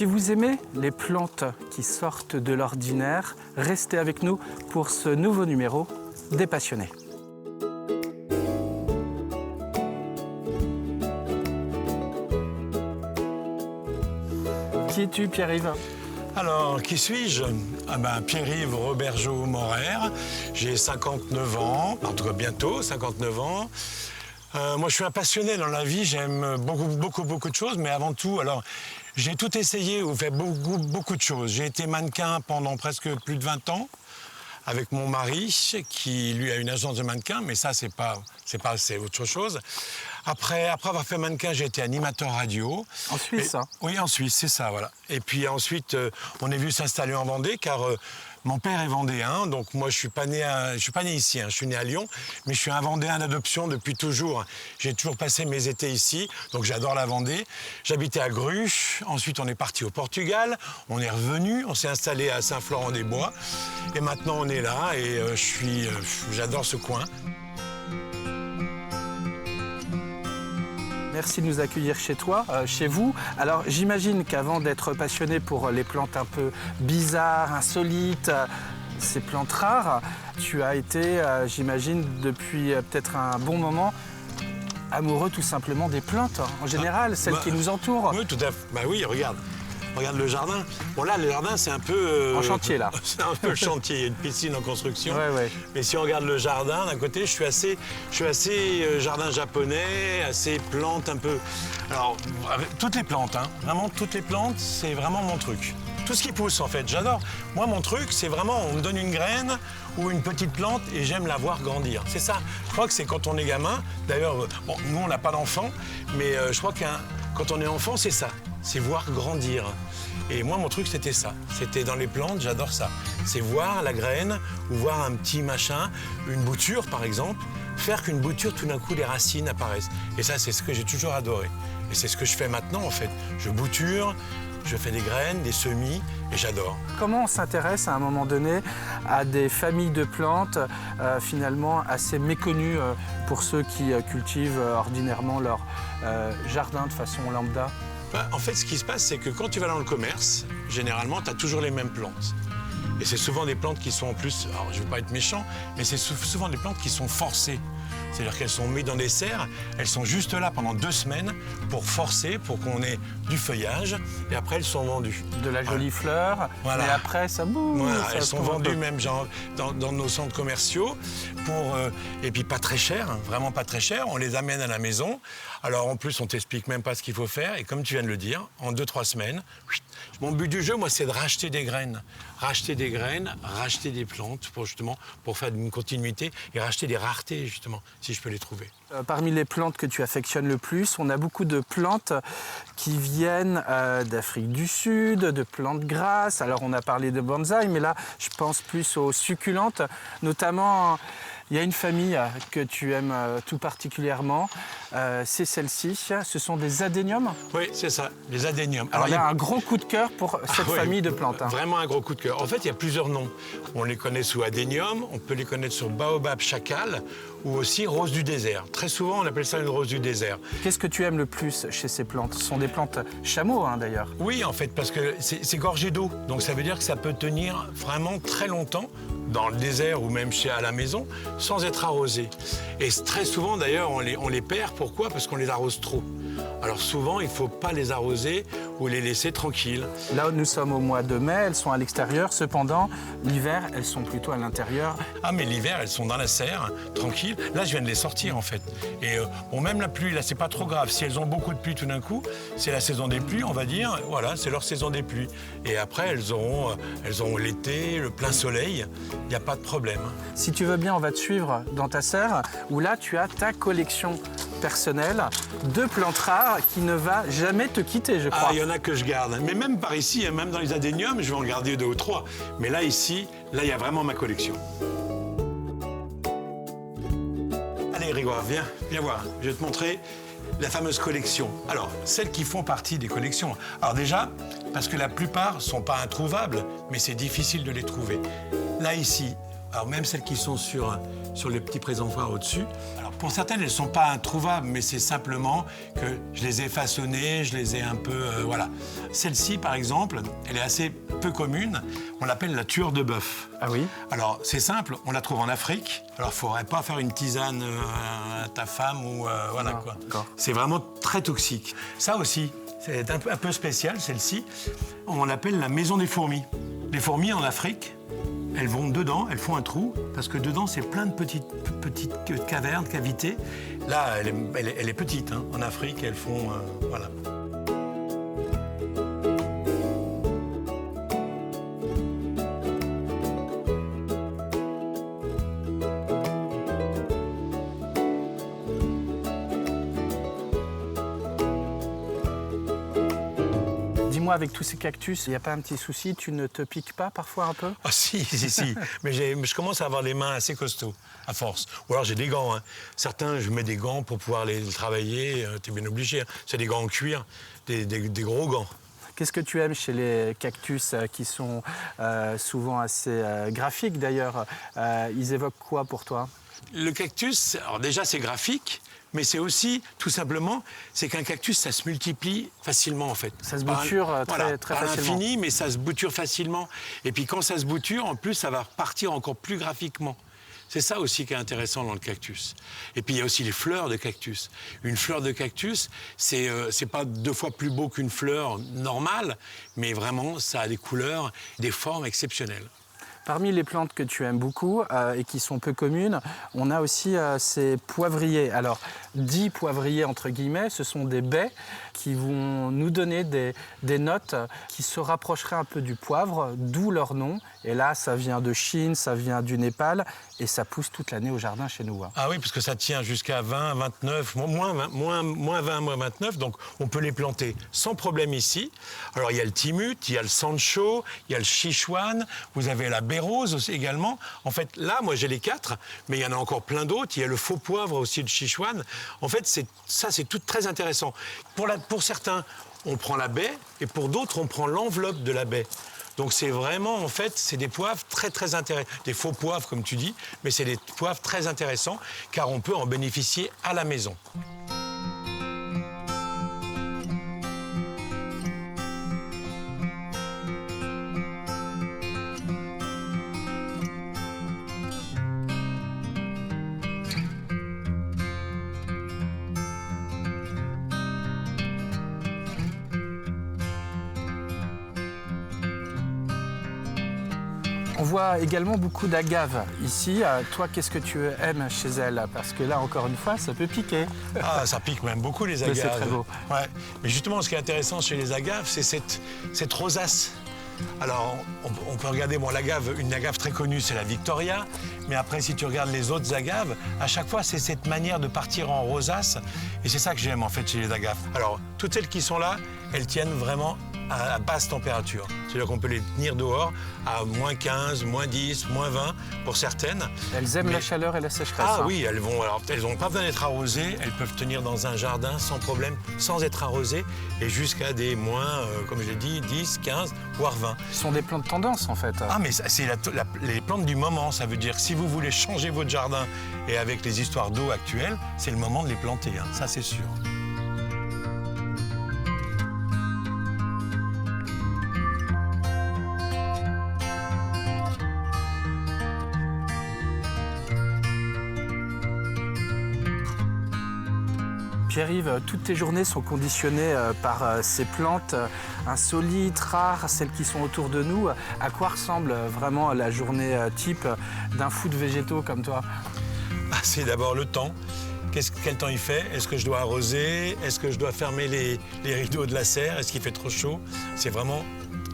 Si vous aimez les plantes qui sortent de l'ordinaire, restez avec nous pour ce nouveau numéro des Passionnés. Qui es-tu, Pierre-Yves ? Alors, qui suis-je? Pierre-Yves Robergeau Morer, j'ai 59 ans, en tout cas bientôt 59 ans. Moi, je suis un passionné dans la vie, j'aime beaucoup de choses, mais avant tout, alors, j'ai tout essayé ou fait beaucoup de choses. J'ai été mannequin pendant presque plus de 20 ans, avec mon mari, qui lui a une agence de mannequin, mais ça, c'est autre chose. Après avoir fait mannequin, j'ai été animateur radio. En Suisse, hein? Oui, en Suisse, c'est ça, voilà. Et puis ensuite, on est venu s'installer en Vendée, car mon père est vendéen, donc moi, je suis pas né ici, hein, je suis né à Lyon, mais je suis un Vendéen d'adoption depuis toujours. J'ai toujours passé mes étés ici, donc j'adore la Vendée. J'habitais à Gruche, ensuite on est parti au Portugal, on est revenu, on s'est installé à Saint-Florent-des-Bois, et maintenant on est là, et j'adore ce coin. Merci de nous accueillir chez toi, chez vous. Alors j'imagine qu'avant d'être passionné pour les plantes un peu bizarres, insolites, ces plantes rares, tu as été, j'imagine, depuis peut-être un bon moment, amoureux tout simplement des plantes, en général, celles qui nous entourent. Oui, tout à fait. Bah oui, regarde le jardin. Bon là, le jardin, c'est un peu... En chantier, là. C'est un peu le chantier, il y a une piscine en construction. Ouais. Mais si on regarde le jardin, d'un côté, je suis assez jardin japonais, assez plante un peu... Alors, toutes les plantes, hein, vraiment toutes les plantes, c'est vraiment mon truc. Tout ce qui pousse, en fait, j'adore. Moi, mon truc, c'est vraiment, on me donne une graine ou une petite plante et j'aime la voir grandir. C'est ça. Je crois que c'est quand on est gamin. D'ailleurs, bon, nous, on n'a pas d'enfants, mais je crois que quand on est enfant, c'est ça. C'est voir grandir. Et moi, mon truc, c'était ça. C'était dans les plantes, j'adore ça. C'est voir la graine ou voir un petit machin, une bouture, par exemple, faire qu'une bouture, tout d'un coup, les racines apparaissent. Et ça, c'est ce que j'ai toujours adoré. Et c'est ce que je fais maintenant, en fait. Je bouture, je fais des graines, des semis, et j'adore. Comment on s'intéresse à un moment donné à des familles de plantes finalement assez méconnues pour ceux qui cultivent ordinairement leur jardin de façon lambda? En fait, ce qui se passe, c'est que quand tu vas dans le commerce, généralement, tu as toujours les mêmes plantes. Et c'est souvent des plantes qui sont en plus, alors je ne veux pas être méchant, mais c'est souvent des plantes qui sont forcées. C'est-à-dire qu'elles sont mises dans des serres, elles sont juste là pendant 2 semaines pour forcer, pour qu'on ait du feuillage, et après elles sont vendues. De la jolie fleur, voilà. Et après ça bouge. Voilà, ça elles sont vendues même genre, dans nos centres commerciaux, et puis pas très cher, hein, vraiment pas très cher, on les amène à la maison. Alors en plus on t'explique même pas ce qu'il faut faire, et comme tu viens de le dire, en 2-3 semaines, mon but du jeu, moi, c'est de racheter des graines, racheter des plantes pour faire une continuité et racheter des raretés, justement, si je peux les trouver. Parmi les plantes que tu affectionnes le plus, on a beaucoup de plantes qui viennent d'Afrique du Sud, de plantes grasses. Alors, on a parlé de bonsaï, mais là, je pense plus aux succulentes. Notamment, il y a une famille que tu aimes tout particulièrement. C'est celle-ci. Ce sont des adéniums. Oui, c'est ça, les adéniums. Alors, il y a un gros coup de cœur pour cette famille de plantes. Hein. Vraiment un gros coup de cœur. En fait, il y a plusieurs noms. On les connaît sous adénium, on peut les connaître sur baobab chacal ou aussi rose du désert. Très souvent, on appelle ça une rose du désert. Qu'est-ce que tu aimes le plus chez ces plantes? Ce sont des plantes chameaux, hein, d'ailleurs. Oui, en fait, parce que c'est gorgé d'eau. Donc, ça veut dire que ça peut tenir vraiment très longtemps dans le désert ou même à la maison sans être arrosé. Et très souvent, d'ailleurs, on les perd. Pourquoi? Parce qu'on les arrose trop. Alors souvent, il ne faut pas les arroser ou les laisser tranquilles. Là, nous sommes au mois de mai, elles sont à l'extérieur. Cependant, l'hiver, elles sont plutôt à l'intérieur. Ah, mais l'hiver, elles sont dans la serre, tranquilles. Là, je viens de les sortir, en fait. Et bon, même la pluie, là, c'est pas trop grave. Si elles ont beaucoup de pluie tout d'un coup, c'est la saison des pluies, on va dire. Voilà, c'est leur saison des pluies. Et après, elles auront l'été, le plein soleil. Il n'y a pas de problème. Si tu veux bien, on va te suivre dans ta serre, où là, tu as ta collection personnelle de plantes rares qui ne va jamais te quitter, je crois. Ah, il y en a que je garde. Mais même par ici, même dans les adéniums, je vais en garder 2 ou 3. Mais là, ici, il y a vraiment ma collection. Allez, Grégoire, viens voir. Je vais te montrer la fameuse collection. Alors, celles qui font partie des collections. Alors déjà, parce que la plupart ne sont pas introuvables, mais c'est difficile de les trouver. Là, ici, Alors même celles qui sont sur les petits présentoirs au-dessus. Alors pour certaines, elles ne sont pas introuvables, mais c'est simplement que je les ai façonnées, je les ai un peu... voilà. Celle-ci, par exemple, elle est assez peu commune. On l'appelle la tueur de bœuf. Ah oui? Alors c'est simple, on la trouve en Afrique. Alors il ne faudrait pas faire une tisane à ta femme ou... voilà quoi. C'est vraiment très toxique. Ça aussi, c'est un peu spécial, celle-ci. On l'appelle la maison des fourmis. Les fourmis en Afrique, elles vont dedans, elles font un trou, parce que dedans, c'est plein de petites cavernes, cavités. Là, elle est petite, hein. En Afrique, elles font... voilà. Dis-moi, avec tous ces cactus, il n'y a pas un petit souci? Tu ne te piques pas parfois un peu? Ah si. Mais je commence à avoir les mains assez costauds, à force. Ou alors j'ai des gants. Hein. Certains, je mets des gants pour pouvoir les travailler. T'es bien obligé. Hein. C'est des gants en cuir, des gros gants. Qu'est-ce que tu aimes chez les cactus qui sont souvent assez graphiques d'ailleurs? Ils évoquent quoi pour toi? Le cactus, alors déjà c'est graphique, mais c'est aussi, tout simplement, c'est qu'un cactus, ça se multiplie facilement, en fait. Ça se bouture très par facilement. l'infini, mais ça se bouture facilement. Et puis quand ça se bouture, en plus, ça va repartir encore plus graphiquement. C'est ça aussi qui est intéressant dans le cactus. Et puis il y a aussi les fleurs de cactus. Une fleur de cactus, c'est pas 2 fois plus beau qu'une fleur normale, mais vraiment, ça a des couleurs, des formes exceptionnelles. Parmi les plantes que tu aimes beaucoup et qui sont peu communes, on a aussi ces poivriers. Alors, dits poivriers, entre guillemets, ce sont des baies qui vont nous donner des notes qui se rapprocheraient un peu du poivre, d'où leur nom. Et là, ça vient de Chine, ça vient du Népal et ça pousse toute l'année au jardin chez nous. Hein. Ah oui, parce que ça tient jusqu'à 20, 29, moins 20, moins 29, donc on peut les planter sans problème ici. Alors il y a le timut, il y a le sancho, il y a le sichuan, vous avez la baie rose aussi également. En fait, là, moi j'ai les 4, mais il y en a encore plein d'autres. Il y a le faux poivre aussi, le sichuan. En fait, c'est tout très intéressant. Pour certains, on prend la baie et pour d'autres, on prend l'enveloppe de la baie. Donc c'est vraiment, en fait, c'est des poivres très très intéressants, des faux poivres comme tu dis, mais c'est des poivres très intéressants car on peut en bénéficier à la maison. On voit également beaucoup d'agaves ici. Toi, qu'est-ce que tu aimes chez elle? Parce que là, encore une fois, ça peut piquer. Ah, ça pique même beaucoup les agaves. Mais c'est très beau. Ouais. Mais justement, ce qui est intéressant chez les agaves, c'est cette rosace. Alors, on peut regarder, bon, une agave très connue, c'est la Victoria. Mais après, si tu regardes les autres agaves, à chaque fois, c'est cette manière de partir en rosace. Et c'est ça que j'aime, en fait, chez les agaves. Alors, toutes celles qui sont là, elles tiennent vraiment à basse température. C'est-à-dire qu'on peut les tenir dehors à moins 15, moins 10, moins 20 pour certaines. Elles aiment la chaleur et la sécheresse. Ah hein. oui, elles n'ont pas besoin d'être arrosées, elles peuvent tenir dans un jardin sans problème, sans être arrosées, et jusqu'à des moins, comme je l'ai dit, 10, 15, voire 20. Ce sont des plantes tendance, en fait. Ah, mais c'est les plantes du moment, ça veut dire que si vous voulez changer votre jardin, et avec les histoires d'eau actuelles, c'est le moment de les planter, hein, ça c'est sûr. Pierre-Yves, toutes tes journées sont conditionnées par ces plantes insolites, rares, celles qui sont autour de nous. À quoi ressemble vraiment la journée type d'un fou de végétaux comme toi? C'est d'abord le temps. Quel temps il fait? Est-ce que je dois arroser? Est-ce que je dois fermer les rideaux de la serre? Est-ce qu'il fait trop chaud? C'est vraiment...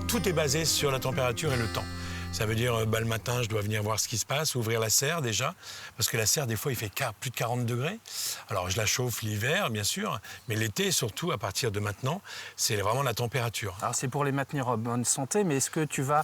Tout est basé sur la température et le temps. Ça veut dire, le matin, je dois venir voir ce qui se passe, ouvrir la serre déjà, parce que la serre, des fois, il fait plus de 40 degrés. Alors, je la chauffe l'hiver, bien sûr, mais l'été, surtout, à partir de maintenant, c'est vraiment la température. Alors, c'est pour les maintenir en bonne santé, mais est-ce que tu vas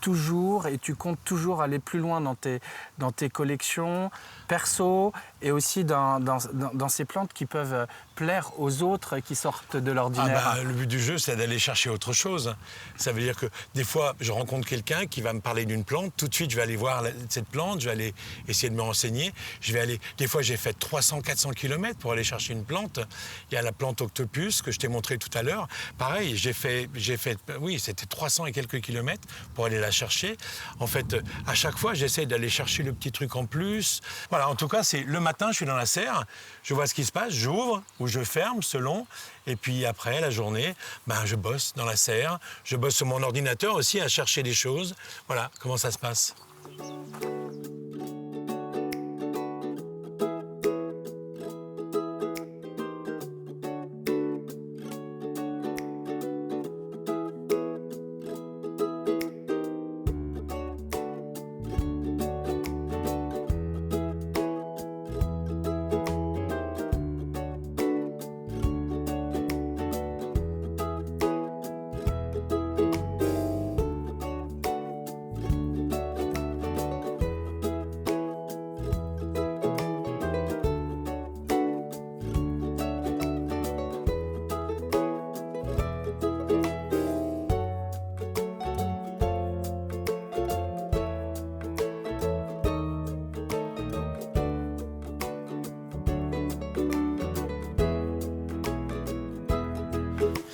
toujours et tu comptes toujours aller plus loin dans tes collections perso et aussi dans ces plantes qui peuvent plaire aux autres qui sortent de Ah l'ordinaire. bah, le but du jeu, c'est d'aller chercher autre chose. Ça veut dire que des fois, je rencontre quelqu'un qui va me parler d'une plante. Tout de suite, je vais aller voir cette plante, je vais aller essayer de me renseigner. Des fois, j'ai fait 300-400 km pour aller chercher une plante. Il y a la plante octopus que je t'ai montré tout à l'heure. Pareil, oui, c'était 300 et quelques kilomètres pour aller la chercher. En fait, à chaque fois, j'essaie d'aller chercher le petit truc en plus. Voilà, en tout cas, c'est le matin, je suis dans la serre, je vois ce qui se passe, j'ouvre ou je ferme selon. Et puis après, la journée, je bosse dans la serre, je bosse sur mon ordinateur aussi à chercher des choses. Voilà comment ça se passe.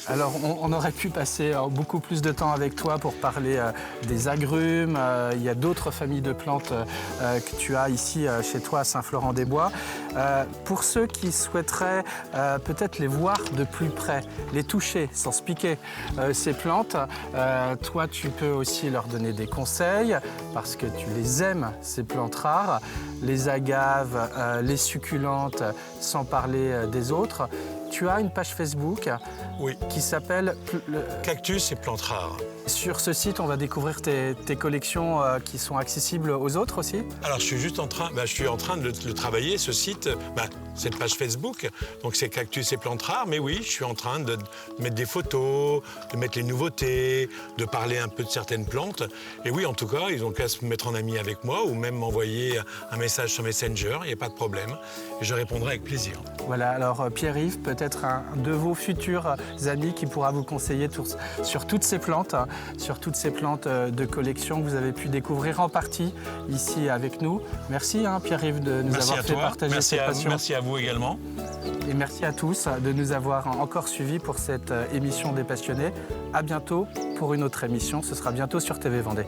Alors, on aurait pu passer beaucoup plus de temps avec toi pour parler des agrumes. Il y a d'autres familles de plantes que tu as ici chez toi à Saint-Florent-des-Bois. Pour ceux qui souhaiteraient peut-être les voir de plus près, les toucher sans se piquer, ces plantes, toi, tu peux aussi leur donner des conseils parce que tu les aimes, ces plantes rares, les agaves, les succulentes, sans parler des autres. Tu as une page Facebook qui s'appelle Cactus et plantes rares. Sur ce site, on va découvrir tes collections qui sont accessibles aux autres aussi. Alors, je suis en train de le travailler, ce site, cette page Facebook. Donc, c'est Cactus et plantes rares. Mais oui, je suis en train de mettre des photos, de mettre les nouveautés, de parler un peu de certaines plantes. Et oui, en tout cas, ils ont qu'à se mettre en ami avec moi ou même m'envoyer un message sur Messenger. Il n'y a pas de problème. Et je répondrai avec plaisir. Voilà, alors Pierre-Yves, peut-être un de vos futurs amis qui pourra vous conseiller sur toutes ces plantes, de collection que vous avez pu découvrir en partie ici avec nous. Merci Pierre-Yves de nous avoir fait partager cette passion. Merci à vous également. Et merci à tous de nous avoir encore suivis pour cette émission des passionnés. À bientôt pour une autre émission. Ce sera bientôt sur TV Vendée.